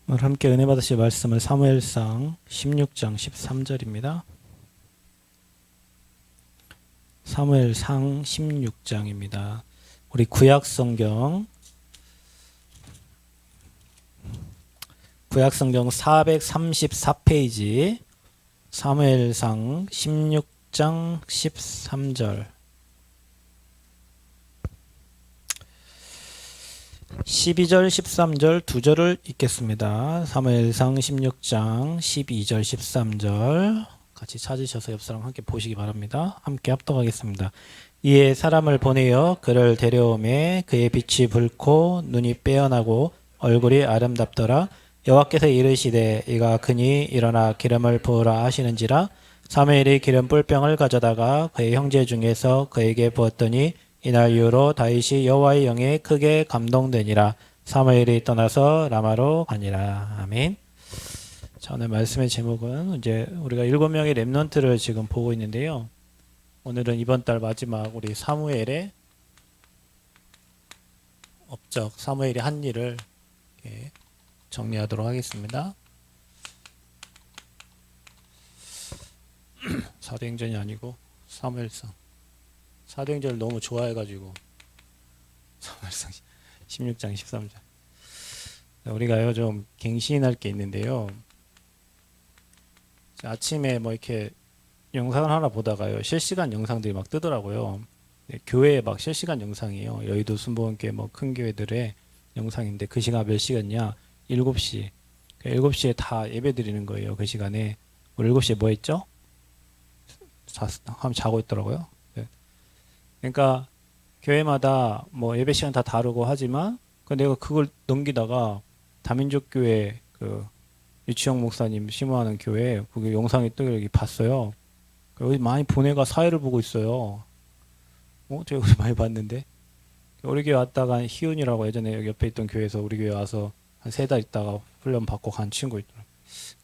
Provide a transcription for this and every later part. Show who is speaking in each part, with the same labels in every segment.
Speaker 1: 오늘 함께 은혜 받으실 말씀은 사무엘상 16장 13절입니다. 사무엘상 16장입니다. 우리 구약성경 434페이지 사무엘상 16장 13절 12절 13절 두 절을 읽겠습니다. 사무엘상 16장 12절 13절 같이 찾으셔서 옆 사람 함께 보시기 바랍니다. 함께 합독하겠습니다. 이에 사람을 보내어 그를 데려오매 그의 빛이 붉고 눈이 빼어나고 얼굴이 아름답더라. 여호와께서 이르시되 이가 그니 일어나 기름을 부으라 하시는지라. 사무엘이 기름 뿔병을 가져다가 그의 형제 중에서 그에게 부었더니 이날 이후로 다윗이 여호와의 영에 크게 감동되니라. 사무엘이 떠나서 라마로 가니라. 아멘. 자, 오늘 말씀의 제목은 이제 우리가 7명의 렘넌트를 지금 보고 있는데요. 오늘은 이번 달 마지막 우리 사무엘의 업적, 사무엘이 한 일을 정리하도록 하겠습니다. 사도행전이 아니고 사무엘상. 사도행전을 너무 좋아해가지고 사무엘상 16장 13절. 우리가요 좀 갱신할 게 있는데요. 아침에 뭐 이렇게 영상을 하나 보다가요 실시간 영상들이 막 뜨더라고요. 교회에 막 실시간 영상이에요. 여의도 순복음교회 뭐 큰 교회들의 영상인데 그 시간 몇 시간이냐? 7시. 7시에 다 예배 드리는 거예요. 그 시간에. 우리 7시에 뭐 했죠? 하면 자고 있더라고요. 그러니까 교회마다 뭐 예배 시간 다 다르고 하지만 내가 그걸 넘기다가 다민족교회 그 유치영 목사님 심호하는 교회 그게 영상이 뜨길래 봤어요. 여기 많이 보내가 사회를 보고 있어요. 제가 우리 많이 봤는데 우리 교회 왔다가 희운이라고 예전에 여기 옆에 있던 교회에서 우리 교회 와서 한 3달 있다가 훈련 받고 간 친구 있더라고요.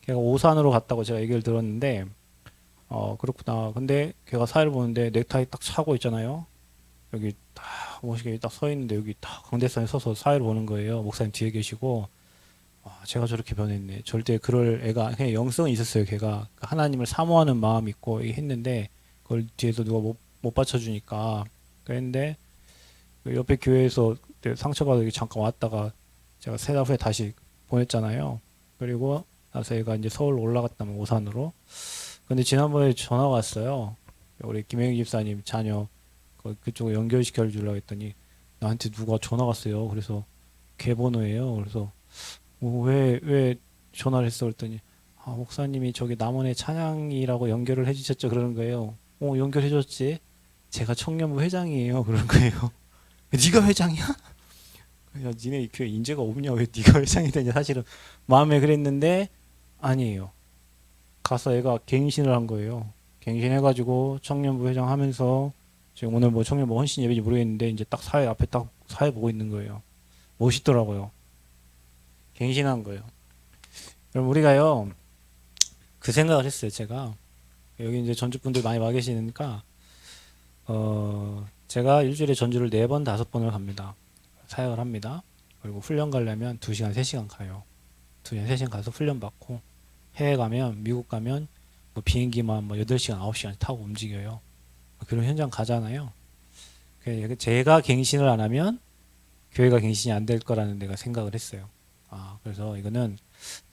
Speaker 1: 걔가 오산으로 갔다고 제가 얘기를 들었는데 그렇구나. 근데 걔가 사회를 보는데 넥타이 딱 차고 있잖아요. 여기 딱 멋있게 딱 서 있는데 여기 딱 강대상에 서서 사회를 보는 거예요. 목사님 뒤에 계시고 제가 저렇게 변했네. 절대 그럴 애가 그냥 영성은 있었어요. 걔가 하나님을 사모하는 마음이 있고 했는데 그걸 뒤에서 누가 못 받쳐주니까 그랬는데 옆에 교회에서 상처받아 잠깐 왔다가 제가 3달 후에 다시 보냈잖아요. 그리고 나서 얘가 이제 서울 올라갔다면 오산으로. 근데 지난번에 전화가 왔어요. 우리 김영희 집사님 자녀 그쪽에 연결시켜 주려고 했더니 나한테 누가 전화 왔어요. 그래서 걔 번호예요. 그래서 왜 전화를 했어? 그랬더니 목사님이 저기 남원의 찬양이라고 연결을 해주셨죠. 그러는 거예요. 연결해줬지. 제가 청년부 회장이에요. 그러는 거예요. 네가 회장이야? 야, 니네 교회 인재가 없냐? 왜 네가 회장이 되냐? 사실은 마음에 그랬는데 아니에요. 가서 애가 갱신을 한 거예요. 갱신해가지고 청년부 회장 하면서 지금 오늘 뭐 청년부 헌신 예배인지 모르겠는데 이제 딱 사회 앞에 딱 사회 보고 있는 거예요. 멋있더라고요. 갱신한 거예요. 그럼 우리가요 그 생각을 했어요. 제가 여기 이제 전주분들 많이 와 계시니까 제가 일주일에 전주를 4번 5번을 갑니다. 사역을 합니다. 그리고 훈련 가려면 2시간 3시간 가요. 2시간 3시간 가서 훈련 받고 해외 가면 미국 가면 뭐 비행기만 뭐 8시간 9시간 타고 움직여요. 그런 현장 가잖아요. 제가 갱신을 안 하면 교회가 갱신이 안 될 거라는 내가 생각을 했어요. 그래서 이거는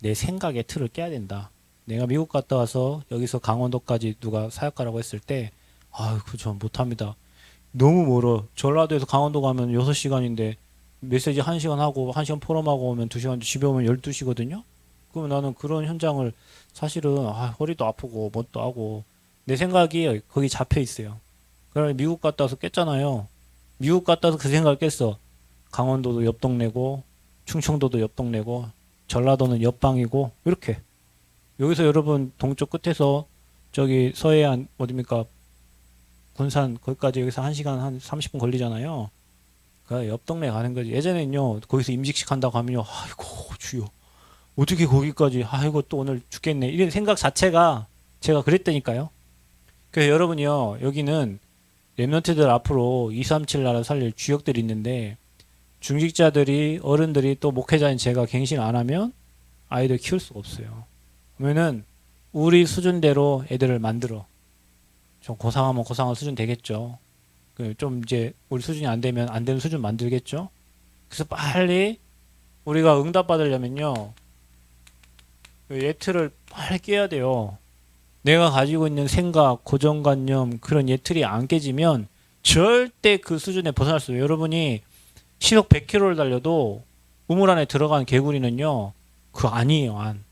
Speaker 1: 내 생각의 틀을 깨야 된다. 내가 미국 갔다 와서 여기서 강원도까지 누가 사역가라고 했을 때 그거 전 못합니다. 너무 멀어. 전라도에서 강원도 가면 6시간인데 메시지 1시간 하고 1시간 포럼하고 오면 2시간 집에 오면 12시거든요. 그러면 나는 그런 현장을 사실은 허리도 아프고 뭣도 하고 내 생각이 거기 잡혀 있어요. 그러면 미국 갔다 와서 깼잖아요. 미국 갔다 와서 그 생각을 깼어. 강원도도 옆 동네고 충청도도 옆 동네고 전라도는 옆방이고 이렇게 여기서 여러분 동쪽 끝에서 저기 서해안 어딥니까 군산 거기까지 여기서 1시간 한 30분 걸리잖아요. 그 옆 동네 가는 거지. 예전에는요 거기서 임직식 한다고 하면요 아이고 주여 어떻게 거기까지 아이고 또 오늘 죽겠네 이런 생각 자체가 제가 그랬다니까요. 그래서 여러분이요 여기는 렘넌트들 앞으로 237 나라 살릴 주역들이 있는데 중직자들이 어른들이 또 목회자인 제가 갱신 안 하면 아이들 키울 수가 없어요. 그러면은 우리 수준대로 애들을 만들어. 좀 고상하면 고상한 수준 되겠죠. 좀 이제 우리 수준이 안 되면 안 되는 수준 만들겠죠. 그래서 빨리 우리가 응답 받으려면요. 예틀을 빨리 깨야 돼요. 내가 가지고 있는 생각, 고정관념, 그런 예틀이 안 깨지면 절대 그 수준에 벗어날 수 없어요. 여러분이 시속 100km를 달려도 우물 안에 들어간 개구리는요, 그거 아니에요, 안.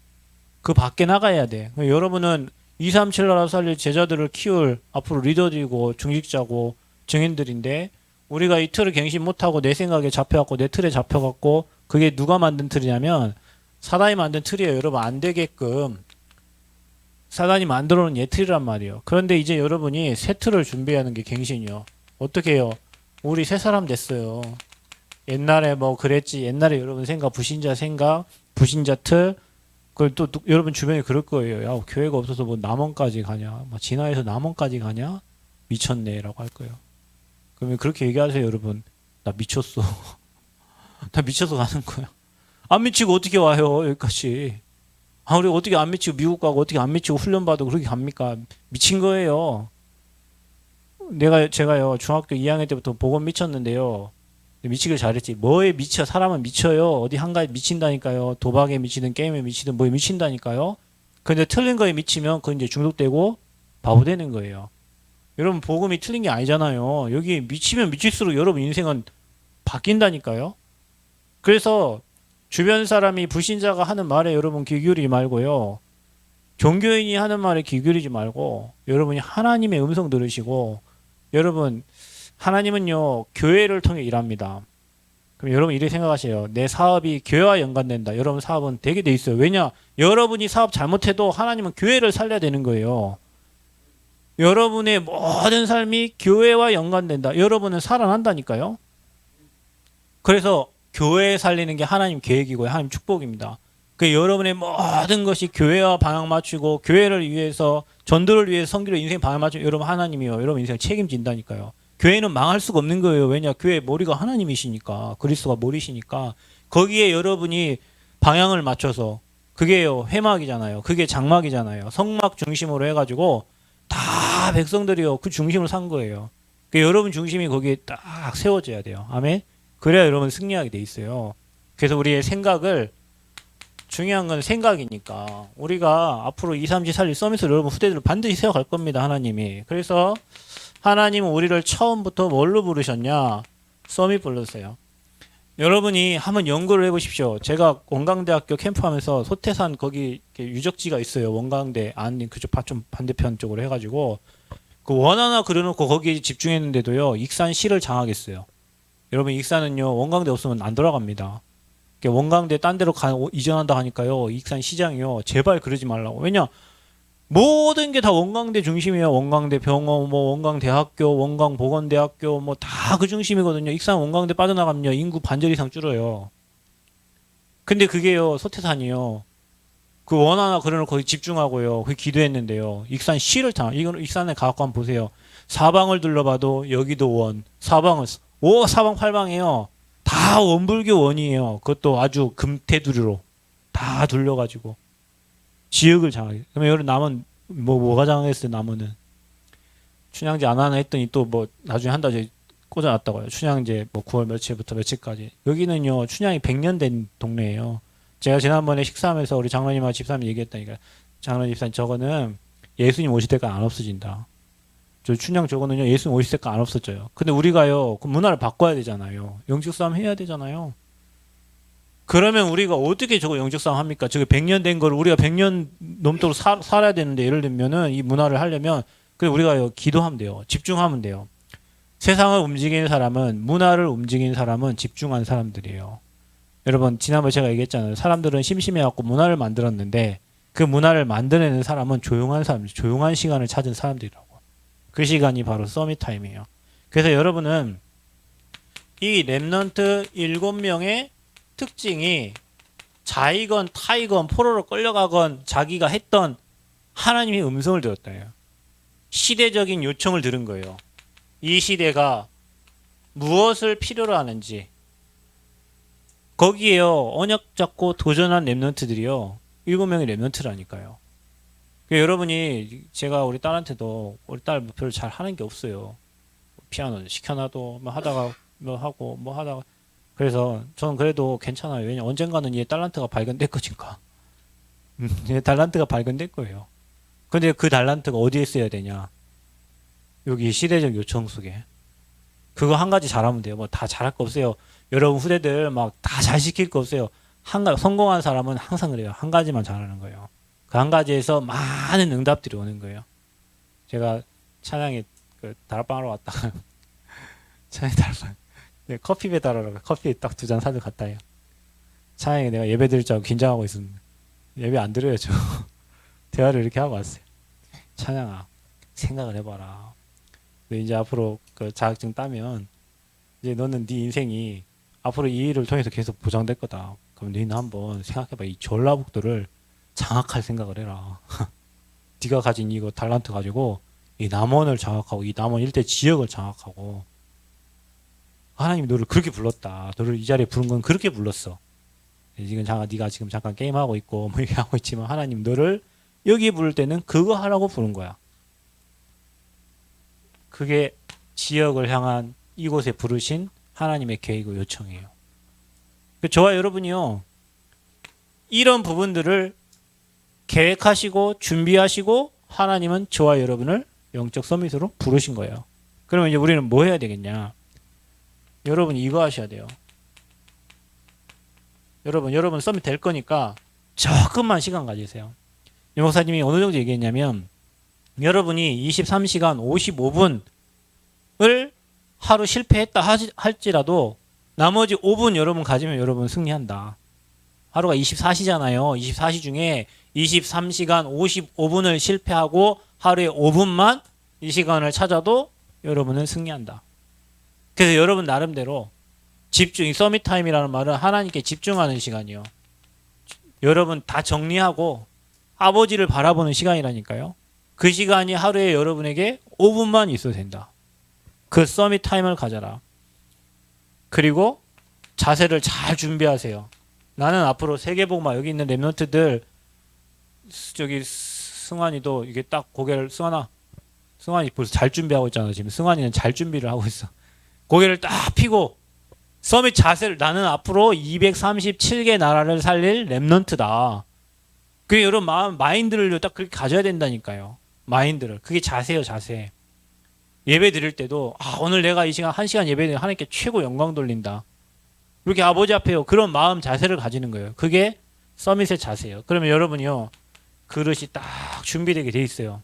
Speaker 1: 그 밖에 나가야 돼. 여러분은 237 나라 살릴 제자들을 키울 앞으로 리더들이고 중직자고 증인들인데 우리가 이 틀을 갱신 못하고 내 생각에 잡혀갖고 내 틀에 잡혀갖고 그게 누가 만든 틀이냐면 사단이 만든 틀이에요. 여러분 안 되게끔 사단이 만들어 놓은 예틀이란 말이에요. 그런데 이제 여러분이 새 틀을 준비하는 게 갱신이요. 어떻게 해요? 우리 새 사람 됐어요. 옛날에 뭐 그랬지. 옛날에 여러분 생각, 불신자 생각, 불신자 틀. 그걸 또 여러분 주변에 그럴 거예요. 야, 교회가 없어서 뭐 남원까지 가냐? 뭐 진화에서 남원까지 가냐? 미쳤네라고 할 거예요. 그러면 그렇게 얘기하세요, 여러분. 나 미쳤어. 나 미쳐서 가는 거야. 안 미치고 어떻게 와요, 여기까지. 아, 우리 어떻게 안 미치고 미국 가고 어떻게 안 미치고 훈련받고 그렇게 갑니까? 미친 거예요. 제가요, 중학교 2학년 때부터 복음 미쳤는데요. 미치길 잘했지. 뭐에 미쳐? 사람은 미쳐요. 어디 한 가지 미친다니까요. 도박에 미치든 게임에 미치든 뭐에 미친다니까요. 근데 틀린 거에 미치면 그건 이제 중독되고 바보 되는 거예요. 여러분 복음이 틀린 게 아니잖아요. 여기 미치면 미칠수록 여러분 인생은 바뀐다니까요. 그래서 주변 사람이 불신자가 하는 말에 여러분 귀 기울이지 말고요. 종교인이 하는 말에 귀 기울이지 말고 여러분이 하나님의 음성 들으시고 여러분 하나님은요 교회를 통해 일합니다. 그럼 여러분 이렇게 생각하세요. 내 사업이 교회와 연관된다. 여러분 사업은 되게 돼 있어요. 왜냐? 여러분이 사업 잘못해도 하나님은 교회를 살려야 되는 거예요. 여러분의 모든 삶이 교회와 연관된다. 여러분은 살아난다니까요. 그래서 교회 살리는 게 하나님 계획이고요. 하나님 축복입니다. 그 여러분의 모든 것이 교회와 방향 맞추고 교회를 위해서 전도를 위해서 선교를 인생 방향 맞추고 여러분 하나님이요. 여러분 인생 책임진다니까요. 교회는 망할 수가 없는 거예요. 왜냐? 교회 머리가 하나님이시니까. 그리스도가 머리시니까. 거기에 여러분이 방향을 맞춰서 그게요. 회막이잖아요. 그게 장막이잖아요. 성막 중심으로 해가지고 다 백성들이요. 그 중심을 산 거예요. 그 여러분 중심이 거기에 딱 세워져야 돼요. 아멘? 그래야 여러분 승리하게 돼 있어요. 그래서 우리의 생각을 중요한 건 생각이니까 우리가 앞으로 2, 3, 4, 4 서밋을 여러분 후대들을 반드시 세워갈 겁니다. 하나님이. 그래서 하나님은 우리를 처음부터 뭘로 부르셨냐? 서밋 불렀어요. 여러분이 한번 연구를 해보십시오. 제가 원광대학교 캠프하면서 소태산 거기 유적지가 있어요. 원광대 안 그쪽 좀 반대편 쪽으로 해가지고 그 원 하나 그려놓고 거기에 집중했는데도요. 익산시를 장악했어요. 여러분 익산은요 원광대 없으면 안 돌아갑니다. 원광대 딴 데로 이전한다 하니까요. 익산 시장이요. 제발 그러지 말라고. 왜냐? 모든 게 다 원광대 중심이에요. 원광대 병원, 뭐 원광대학교, 원광보건대학교, 뭐 다 그 중심이거든요. 익산 원광대 빠져나가면요 인구 반절 이상 줄어요. 근데 그게요 소태산이요. 그 원 하나 그려놓고 거기 집중하고요. 거기 기도했는데요. 익산 시를 이건 익산에 가갖고 한번 보세요. 사방을 둘러봐도 여기도 원, 사방은 사방팔방이에요. 다 원불교 원이에요. 그것도 아주 금태두리로 다 둘러가지고. 지역을 장악해. 그러면 여기 남은 뭐가 장악했어요? 남은은 춘향제 안 하나 했더니 또 뭐 나중에 한 달 꽂아놨다고요. 춘향제 뭐 9월 며칠부터 며칠까지. 여기는요 춘향이 100년 된 동네예요. 제가 지난번에 식사하면서 우리 장로님하고 집사님 얘기했다니까. 장로님 집사님 저거는 예수님 오실 때까지 안 없어진다. 저 춘향 저거는요 예수님 오실 때까지 안 없어져요. 근데 우리가요 그 문화를 바꿔야 되잖아요. 영적 싸움 해야 되잖아요. 그러면 우리가 어떻게 저거 영적 싸움 합니까? 저게 100년 된 걸 우리가 100년 넘도록 살아야 되는데 예를 들면은 이 문화를 하려면 그래 우리가 기도하면 돼요. 집중하면 돼요. 세상을 움직이는 사람은 문화를 움직이는 사람은 집중한 사람들이에요. 여러분 지난번에 제가 얘기했잖아요. 사람들은 심심해갖고 문화를 만들었는데 그 문화를 만들어내는 사람은 조용한 사람, 조용한 시간을 찾은 사람들이라고. 그 시간이 바로 서밋 타임이에요. 그래서 여러분은 이 랩넌트 7명의 특징이 자이건 타이건 포로로 끌려가건 자기가 했던 하나님의 음성을 들었다예요. 시대적인 요청을 들은 거예요. 이 시대가 무엇을 필요로 하는지 거기에요. 언약 잡고 도전한 랩런트들이요. 7명의 랩런트라니까요. 여러분이 제가 우리 딸한테도 우리 딸 별로 잘 하는 게 없어요. 피아노 시켜놔도 뭐 하다가 뭐 하고 뭐 하다가 그래서 저는 그래도 괜찮아요. 왜냐 언젠가는 얘 달란트가 발견될 거니까. 얘 달란트가 발견될 거예요. 근데 그 달란트가 어디에 써야 되냐? 여기 시대적 요청 속에. 그거 한 가지 잘하면 돼요. 뭐 다 잘할 거 없어요. 여러분 후대들 막 다 잘 시킬 거 없어요. 성공한 사람은 항상 그래요. 한 가지만 잘하는 거예요. 그 한 가지에서 많은 응답들이 오는 거예요. 제가 찬양에 그 다락방하러 왔다가 찬양에 다락방 네, 커피 배달하러 커피 딱 2잔 사들 갔다 해요. 찬양에 내가 예배 드릴 줄 알고 긴장하고 있었는데 예배 안 드려요 저. 대화를 이렇게 하고 왔어요. 찬양아 생각을 해봐라. 너 이제 앞으로 그 자격증 따면 이제 너는 네 인생이 앞으로 이 일을 통해서 계속 보장될 거다. 그럼 너는 한번 생각해봐. 이 전라북도를 장악할 생각을 해라. 네가 가진 이거 달란트 가지고 이 남원을 장악하고 이 남원 일대 지역을 장악하고 하나님이 너를 그렇게 불렀다. 너를 이 자리에 부른 건 그렇게 불렀어. 지금 네가 지금 잠깐 게임하고 있고 뭐 이렇게 하고 있지만 하나님 너를 여기 부를 때는 그거 하라고 부른 거야. 그게 지역을 향한 이곳에 부르신 하나님의 계획이고 요청이에요. 저와 여러분이요. 이런 부분들을 계획하시고 준비하시고 하나님은 저와 여러분을 영적 서밋으로 부르신 거예요. 그러면 이제 우리는 뭐 해야 되겠냐? 여러분 이거 하셔야 돼요. 여러분 서밋 될 거니까 조금만 시간 가지세요. 유 목사님이 어느 정도 얘기했냐면 여러분이 23시간 55분을 하루 실패했다 할지라도 나머지 5분 여러분 가지면 여러분 승리한다. 하루가 24시잖아요. 24시 중에 23시간 55분을 실패하고 하루에 5분만 이 시간을 찾아도 여러분은 승리한다. 그래서 여러분 나름대로 집중, 서밋 타임이라는 말은 하나님께 집중하는 시간이요. 여러분 다 정리하고 아버지를 바라보는 시간이라니까요. 그 시간이 하루에 여러분에게 5분만 있어도 된다. 그 서밋 타임을 가져라. 그리고 자세를 잘 준비하세요. 나는 앞으로 세계복마 여기 있는 랩런트들 저기 승환이도 이게 딱 고개를 승환이 벌써 잘 준비하고 있잖아. 지금 승환이는 잘 준비를 하고 있어. 고개를 딱 펴고 서밋 자세를 나는 앞으로 237개 나라를 살릴 랩런트다. 그게 여러분 마인드를 딱 그렇게 가져야 된다니까요. 마인드를. 그게 자세요, 자세. 예배 드릴 때도 오늘 내가 이 시간 1시간 예배 드리면 하나님께 최고 영광 돌린다. 이렇게 아버지 앞에요. 그런 마음 자세를 가지는 거예요. 그게 서밋의 자세예요. 그러면 여러분이요. 그릇이 딱 준비되게 돼 있어요.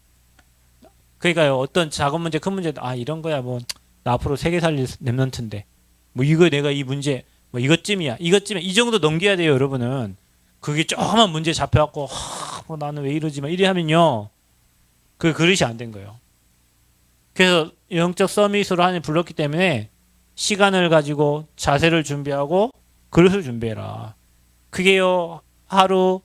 Speaker 1: 그러니까요. 어떤 작은 문제, 큰 문제, 이런 거야. 뭐, 나 앞으로 세계 살릴 랩런트인데. 뭐, 이거 내가 이 문제, 뭐, 이것쯤이야. 이 정도 넘겨야 돼요, 여러분은. 그게 조그만 문제 잡혀갖고, 뭐 나는 왜 이러지? 막 이래 하면요. 그 그릇이 안 된 거예요. 그래서 영적 서밋으로 하나님 불렀기 때문에 시간을 가지고 자세를 준비하고 그릇을 준비해라. 그게요, 하루,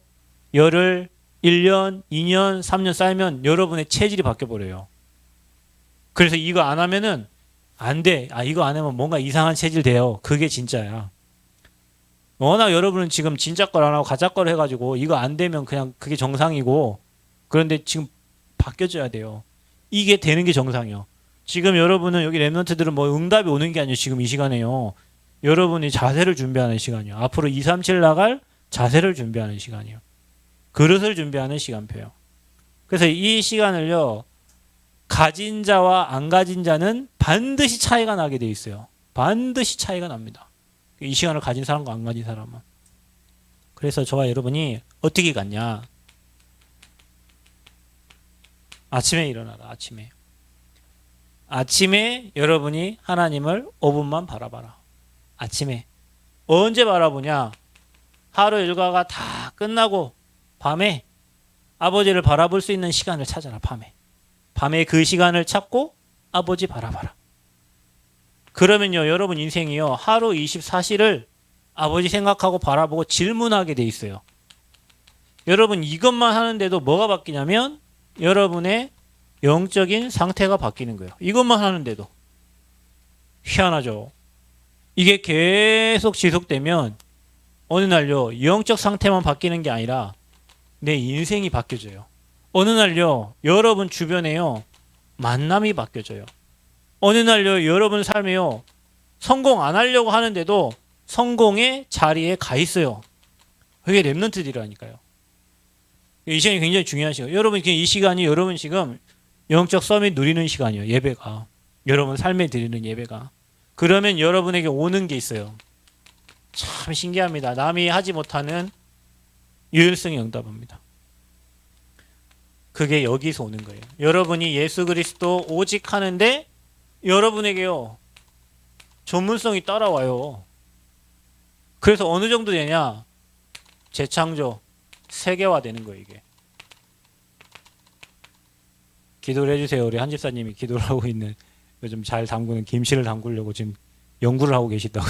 Speaker 1: 열흘, 1년, 2년, 3년 쌓이면 여러분의 체질이 바뀌어버려요. 그래서 이거 안 하면은 안 돼. 이거 안 하면 뭔가 이상한 체질 돼요. 그게 진짜야. 워낙 여러분은 지금 진짜 걸 안 하고 가짜 걸 해가지고 이거 안 되면 그냥 그게 정상이고 그런데 지금 바뀌어져야 돼요. 이게 되는 게 정상이요. 지금 여러분은 여기 랩런트들은 뭐 응답이 오는 게 아니에요. 지금 이 시간에요. 여러분이 자세를 준비하는 시간이요. 앞으로 2, 3, 7 나갈 자세를 준비하는 시간이요. 그릇을 준비하는 시간표요. 그래서 이 시간을요. 가진 자와 안 가진 자는 반드시 차이가 나게 돼 있어요. 반드시 차이가 납니다. 이 시간을 가진 사람과 안 가진 사람은. 그래서 저와 여러분이 어떻게 갔냐. 아침에 일어나라. 아침에 여러분이 하나님을 5분만 바라봐라. 아침에. 언제 바라보냐. 하루 일과가 다 끝나고 밤에 아버지를 바라볼 수 있는 시간을 찾아라. 밤에 그 시간을 찾고 아버지 바라봐라. 그러면요, 여러분 인생이요, 하루 24시를 아버지 생각하고 바라보고 질문하게 돼 있어요. 여러분 이것만 하는데도 뭐가 바뀌냐면 여러분의 영적인 상태가 바뀌는 거예요. 이것만 하는데도. 희한하죠. 이게 계속 지속되면 어느 날요, 영적 상태만 바뀌는 게 아니라 내 인생이 바뀌어져요. 어느 날요, 여러분 주변에요, 만남이 바뀌어져요. 어느 날요, 여러분 삶에요, 성공 안 하려고 하는데도 성공의 자리에 가 있어요. 그게 랩런트들이라니까요. 이 시간이 굉장히 중요한 시간. 여러분, 이 시간이 여러분 지금 영적 서밋 누리는 시간이에요. 예배가. 여러분 삶에 드리는 예배가. 그러면 여러분에게 오는 게 있어요. 참 신기합니다. 남이 하지 못하는 유일성의 응답입니다. 그게 여기서 오는 거예요. 여러분이 예수 그리스도 오직 하는데 여러분에게요, 전문성이 따라와요. 그래서 어느 정도 되냐? 재창조, 세계화 되는 거예요, 이게. 기도를 해주세요. 우리 한 집사님이 기도를 하고 있는, 요즘 잘 담그는 김치를 담그려고 지금 연구를 하고 계시다고.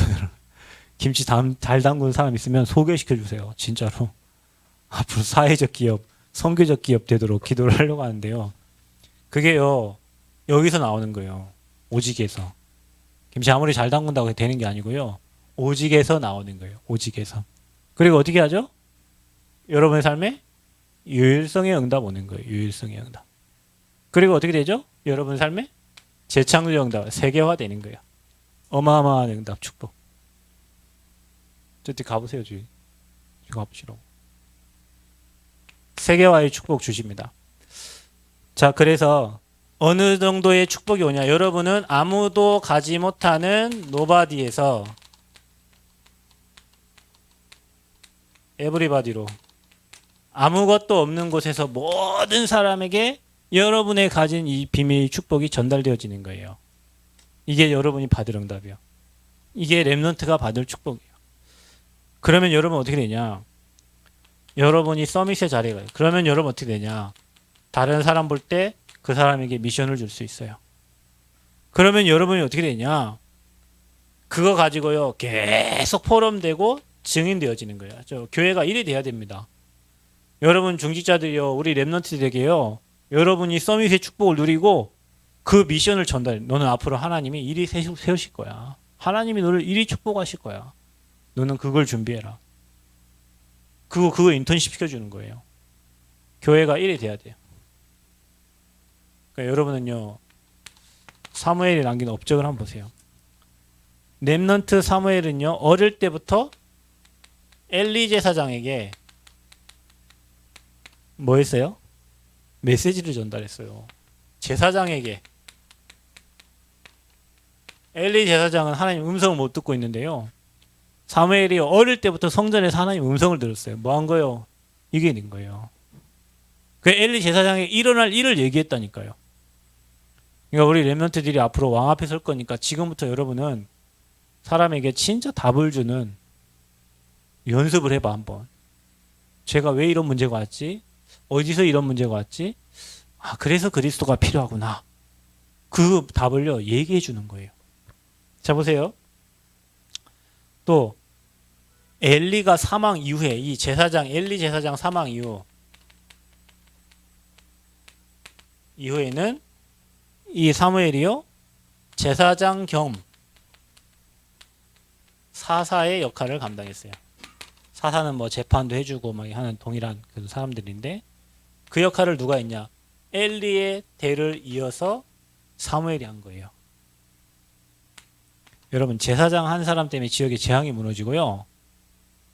Speaker 1: 김치 잘 담그는 사람 있으면 소개시켜 주세요. 진짜로. 앞으로 사회적 기업, 선교적 기업 되도록 기도를 하려고 하는데요. 그게요, 여기서 나오는 거예요. 오직에서. 김치 아무리 잘 담근다고 되는 게 아니고요. 오직에서 나오는 거예요. 오직에서. 그리고 어떻게 하죠? 여러분의 삶에 유일성의 응답 오는 거예요. 유일성의 응답. 그리고 어떻게 되죠? 여러분 삶에 재창조 응답, 세계화 되는 거예요. 어마어마한 응답, 축복. 저기 가보세요, 주위. 가보시라고. 세계화의 축복 주십니다. 자, 그래서 어느 정도의 축복이 오냐? 여러분은 아무도 가지 못하는 노바디에서 에브리바디로, 아무것도 없는 곳에서 모든 사람에게 여러분의 가진 이 비밀 축복이 전달되어지는 거예요. 이게 여러분이 받을 응답이에요. 이게 렘넌트가 받을 축복이에요. 그러면 여러분 어떻게 되냐? 여러분이 서밋의 자리에 가요. 그러면 여러분 어떻게 되냐? 다른 사람 볼 때 그 사람에게 미션을 줄 수 있어요. 그러면 여러분이 어떻게 되냐? 그거 가지고요, 계속 포럼되고 증인되어지는 거예요. 교회가 일이 돼야 됩니다. 여러분 중직자들이요, 우리 렘넌트들에게요, 여러분이 서밋의 축복을 누리고 그 미션을 전달해. 너는 앞으로 하나님이 일이 세우실 거야. 하나님이 너를 일이 축복하실 거야. 너는 그걸 준비해라. 그거 인턴십 시켜주는 거예요. 교회가 일이 돼야 돼요. 그러니까 여러분은요, 사무엘이 남긴 업적을 한번 보세요. 렘넌트 사무엘은요, 어릴 때부터 엘리 제사장에게 뭐 했어요? 메시지를 전달했어요. 제사장에게. 엘리 제사장은 하나님 음성을 못 듣고 있는데요, 사무엘이 어릴 때부터 성전에서 하나님 음성을 들었어요. 뭐 한 거예요? 이게 된 거예요. 그 엘리 제사장이 일어날 일을 얘기했다니까요. 그러니까 우리 렘넌트들이 앞으로 왕 앞에 설 거니까 지금부터 여러분은 사람에게 진짜 답을 주는 연습을 해봐, 한번. 제가 왜 이런 문제가 왔지? 어디서 이런 문제가 왔지? 아, 그래서 그리스도가 필요하구나. 그 답을요, 얘기해 주는 거예요. 자, 보세요. 또 엘리가 사망 이후에, 이 제사장, 엘리 제사장 사망 이후에는 이 사무엘이요, 제사장 겸 사사의 역할을 감당했어요. 사사는 뭐 재판도 해주고 막 하는 동일한 그 사람들인데, 그 역할을 누가 했냐? 엘리의 대를 이어서 사무엘이 한 거예요. 여러분, 제사장 한 사람 때문에 지역의 재앙이 무너지고요,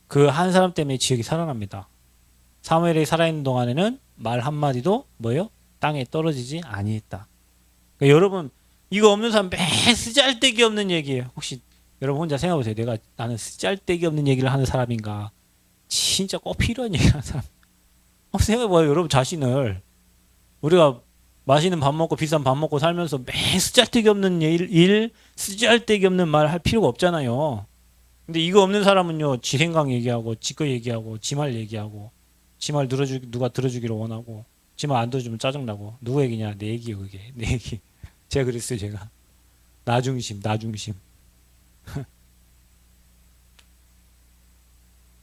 Speaker 1: 그 한 사람 때문에 지역이 살아납니다. 사무엘이 살아있는 동안에는 말 한마디도 뭐예요? 땅에 떨어지지 아니했다. 그러니까 여러분, 이거 없는 사람 매 쓰잘데기 없는 얘기예요. 혹시 여러분 혼자 생각해 보세요. 나는 쓰잘데기 없는 얘기를 하는 사람인가? 진짜 꼭 필요한 얘기를 하는 사람. 생각해 봐요. 여러분 자신을. 우리가 맛있는 밥 먹고 비싼 밥 먹고 살면서 매 쓰잘데기 없는 쓰잘데기 없는 말 할 필요가 없잖아요. 근데 이거 없는 사람은요, 지 생각 얘기하고 지 거 얘기하고 지 말 얘기하고, 지 말 누가 들어주기를 원하고, 지 말 안 들어주면 짜증나고. 누구 얘기냐? 내 얘기요. 그게 내 얘기. 제가 그랬어요. 제가 나 중심.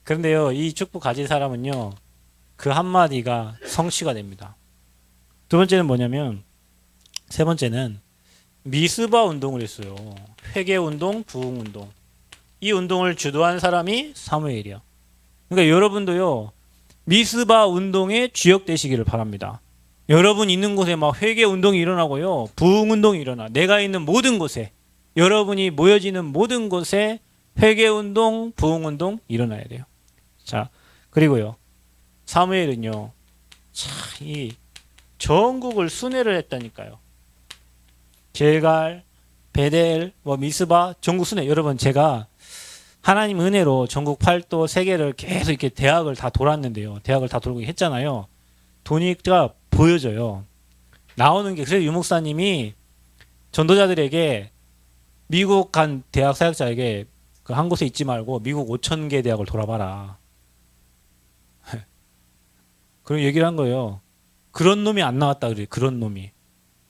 Speaker 1: 그런데요, 이 축복 가진 사람은요, 그 한마디가 성취가 됩니다. 두 번째는 뭐냐면, 세 번째는 미스바 운동을 했어요. 회개 운동, 부흥 운동. 이 운동을 주도한 사람이 사무엘이야. 그러니까 여러분도요, 미스바 운동에 주역되시기를 바랍니다. 여러분 있는 곳에 막 회개 운동이 일어나고요, 부흥 운동이 일어나. 내가 있는 모든 곳에, 여러분이 모여지는 모든 곳에 회개 운동, 부흥 운동 일어나야 돼요. 자, 그리고요, 사무엘은요, 참 이 전국을 순회를 했다니까요. 길갈, 베델, 뭐 미스바, 전국 순회. 여러분, 제가 하나님 은혜로 전국 8도 세계를 계속 이렇게 대학을 다 돌았는데요. 대학을 다 돌고 했잖아요. 도니까 보여져요. 나오는 게, 그래서 유목사님이 전도자들에게 미국 간 대학 사역자에게 그 한 곳에 있지 말고 미국 5,000개 대학을 돌아봐라. 그런 얘기를 한 거예요. 그런 놈이 안 나왔다 그래요. 그런 놈이.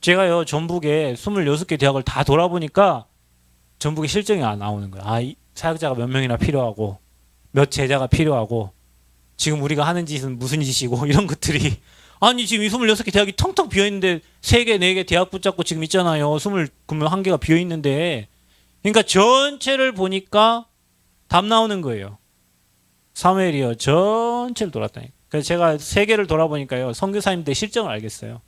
Speaker 1: 제가요, 전북에 26개 대학을 다 돌아보니까 전북에 실정이 안 나오는 거예요. 아, 이 사역자가 몇 명이나 필요하고, 몇 제자가 필요하고, 지금 우리가 하는 짓은 무슨 짓이고, 이런 것들이. 아니, 지금 이 26개 대학이 텅텅 비어있는데, 3개, 4개 대학 붙잡고 지금 있잖아요. 21개가 비어있는데. 그러니까 전체를 보니까 답 나오는 거예요. 사무엘이요, 전체를 돌았다니까. 그래서 제가 세계를 돌아보니까요, 선교사님 때 실정을 알겠어요.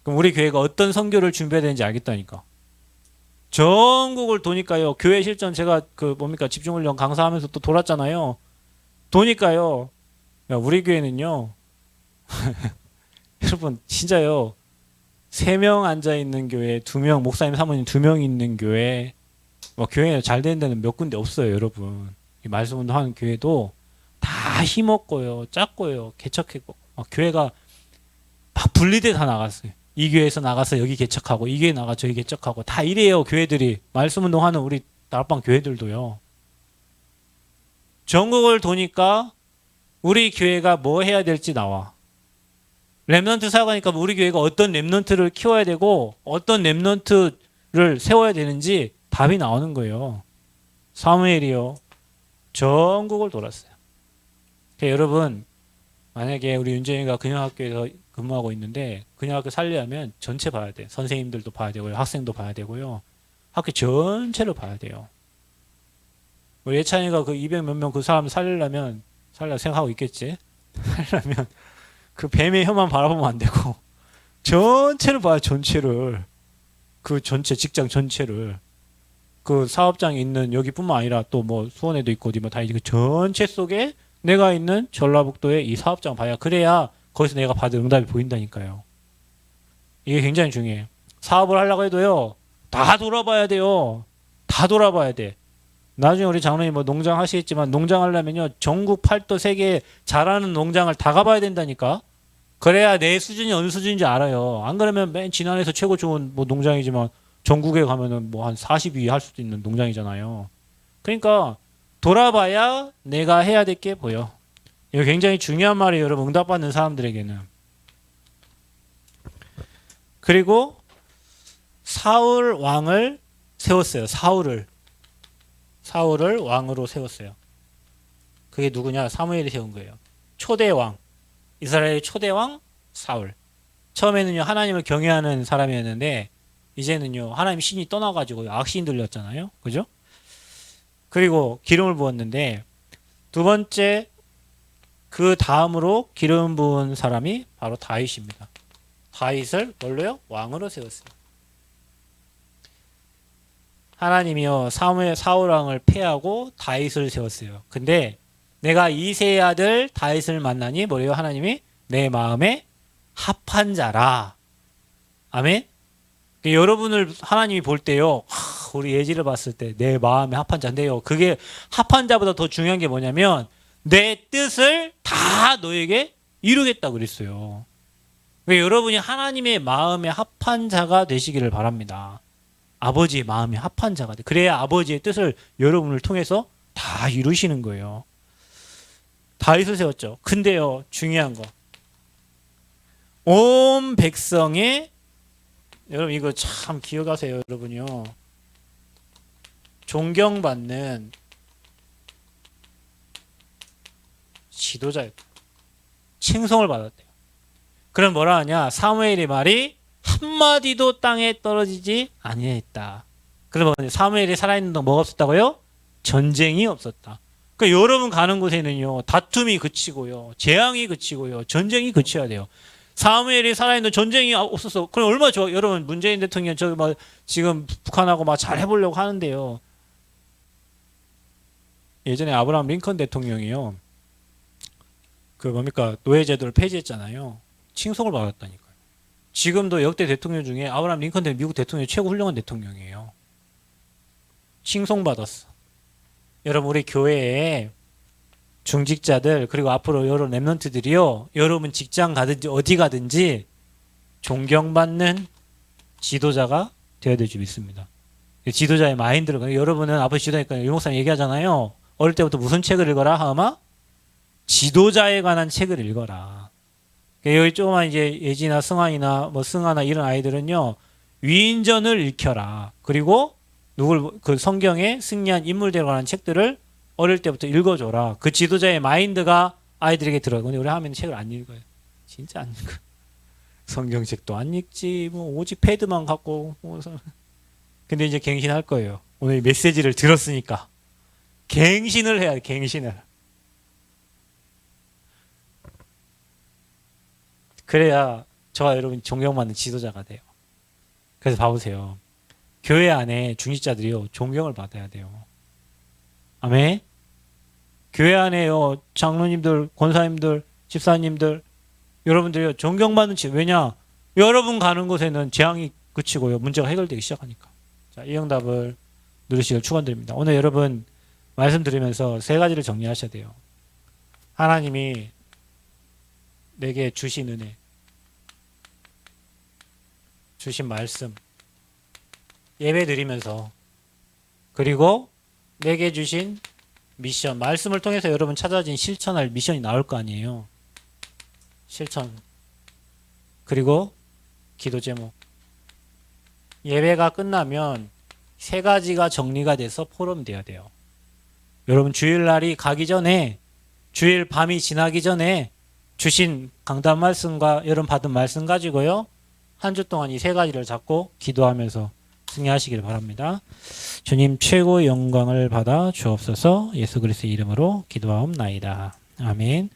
Speaker 1: 그럼 우리 교회가 어떤 선교를 준비해야 되는지 알겠다니까. 전국을 도니까요, 교회 실전 제가 집중훈련 강사하면서 또 돌았잖아요. 도니까요, 야, 우리 교회는요, 여러분, 진짜요, 3명 앉아있는 교회, 2명, 목사님, 사모님 2명 있는 교회, 뭐 교회 잘 되는 데는 몇 군데 없어요, 여러분. 이 말씀 운동하는 교회도 다 힘없고요, 작고요, 개척했고, 교회가 막 분리돼 다 나갔어요. 이 교회에서 나가서 여기 개척하고, 이 교회 나가 저기 개척하고, 다 이래요, 교회들이. 말씀 운동하는 우리 다락방 교회들도요. 전국을 도니까 우리 교회가 뭐 해야 될지 나와. 렘넌트 사역하니까 우리 교회가 어떤 렘넌트를 키워야 되고, 어떤 렘넌트를 세워야 되는지 답이 나오는 거예요. 사무엘이요, 전국을 돌았어요. 그러니까 여러분, 만약에 우리 윤정이가 그냥학교에서 근무하고 있는데 그냥학교 살려면 전체 봐야 돼. 선생님들도 봐야 되고요, 학생도 봐야 되고요, 학교 전체를 봐야 돼요. 우리 예찬이가 그 200 몇 명 그 사람 살리려면 생각하고 있겠지. 살려면 그 뱀의 혀만 바라보면 안 되고 전체를 봐요. 전체를. 그 전체 직장 전체를. 그 사업장에 있는 여기뿐만 아니라 또 뭐 수원에도 있고 어디 뭐 다 그 전체 속에 내가 있는 전라북도의 이 사업장 봐야, 그래야 거기서 내가 받은 응답이 보인다니까요. 이게 굉장히 중요해요. 사업을 하려고 해도요, 다 돌아봐야 돼요. 다 돌아봐야 돼. 나중에 우리 장로님 뭐 농장 하시겠지만, 농장 하려면요, 전국 8도 세계 잘하는 농장을 다 가봐야 된다니까. 그래야 내 수준이 어느 수준인지 알아요. 안 그러면 맨 지난해에서 최고 좋은 뭐 농장이지만 전국에 가면은 뭐 한 40위 할 수도 있는 농장이잖아요. 그러니까 돌아봐야 내가 해야 될 게 보여. 이거 굉장히 중요한 말이에요, 여러분. 응답받는 사람들에게는. 그리고 사울 왕을 세웠어요. 사울을 왕으로 세웠어요. 그게 누구냐? 사무엘이 세운 거예요. 초대왕, 이스라엘의 초대왕 사울. 처음에는요, 하나님을 경외하는 사람이었는데 이제는요, 하나님 신이 떠나가지고 악신 들렸잖아요. 그죠? 그리고 기름을 부었는데, 두 번째 그 다음으로 기름 부은 사람이 바로 다윗입니다. 다윗을 뭘로요? 왕으로 세웠어요. 하나님이요, 사울 왕을 패하고 다윗을 세웠어요. 근데 내가 이새의 아들 다윗을 만나니 뭐래요? 하나님이 내 마음에 합한 자라. 아멘. 여러분을 하나님이 볼 때요, 우리 예지를 봤을 때 내 마음에 합한 자인데요, 그게 합한 자보다 더 중요한 게 뭐냐면 내 뜻을 다 너에게 이루겠다고 그랬어요. 그러니까 여러분이 하나님의 마음에 합한 자가 되시기를 바랍니다. 아버지의 마음에 합한 자가 돼. 그래야 아버지의 뜻을 여러분을 통해서 다 이루시는 거예요. 다윗을 세웠죠. 근데요, 중요한 거, 온 백성의, 여러분 이거 참 기억하세요, 여러분요. 존경받는 지도자였다. 칭송을 받았대요. 그럼 뭐라 하냐? 사무엘의 말이 한마디도 땅에 떨어지지 아니했다. 그래서 사무엘이 살아있는 동안 뭐가 없었다고요? 전쟁이 없었다. 그러니까 여러분 가는 곳에는요, 다툼이 그치고요, 재앙이 그치고요, 전쟁이 그쳐야 돼요. 사무엘이 살아있는 전쟁이 없었어. 그럼 얼마나 좋아. 여러분, 문재인 대통령 저기 막 지금 북한하고 막 잘 해보려고 하는데요. 예전에 아브라함 링컨 대통령이요. 그 뭡니까? 노예제도를 폐지했잖아요. 칭송을 받았다니까요. 지금도 역대 대통령 중에 아브라함 링컨 대 미국 대통령이 최고 훌륭한 대통령이에요. 칭송받았어. 여러분, 우리 교회에 중직자들 그리고 앞으로 여러 랩런트들이요, 여러분 직장 가든지 어디 가든지 존경받는 지도자가 되어야 될 줄 믿습니다. 지도자의 마인드를, 여러분은 앞으로 지도자니까 유 목사님 얘기하잖아요. 어릴 때부터 무슨 책을 읽어라 하마? 지도자에 관한 책을 읽어라. 여기 조그만 이제 예지나 승환이나 뭐 승하나 이런 아이들은요, 위인전을 읽혀라. 그리고 누굴 그 성경에 승리한 인물들에 관한 책들을 어릴 때부터 읽어줘라. 그 지도자의 마인드가 아이들에게 들어요. 근데 우리 하면 책을 안 읽어요. 진짜 안 읽어요. 성경책도 안 읽지. 뭐 오직 패드만 갖고. 근데 이제 갱신할 거예요. 오늘 메시지를 들었으니까. 갱신을 해야 돼. 갱신을. 그래야 저와 여러분 존경받는 지도자가 돼요. 그래서 봐보세요. 교회 안에 중직자들이요, 존경을 받아야 돼요. 아멘. 교회 안에요, 장로님들, 권사님들, 집사님들, 여러분들이요, 존경받는 왜냐? 여러분 가는 곳에는 재앙이 그치고요, 문제가 해결되기 시작하니까. 자, 이 응답을 누리시길 축원드립니다. 오늘 여러분 말씀 들으면서 세 가지를 정리하셔야 돼요. 하나님이 내게 주신 은혜, 주신 말씀, 예배 드리면서, 그리고 내게 주신 미션, 말씀을 통해서 여러분 찾아진 실천할 미션이 나올 거 아니에요. 실천. 그리고 기도 제목. 예배가 끝나면 세 가지가 정리가 돼서 포럼돼야 돼요. 여러분 주일날이 가기 전에, 주일 밤이 지나기 전에 주신 강단 말씀과 여러분 받은 말씀 가지고요, 한 주 동안 이 세 가지를 잡고 기도하면서 승리하시길 바랍니다. 주님 최고 영광을 받아 주옵소서. 예수 그리스도의 이름으로 기도하옵나이다. 아멘.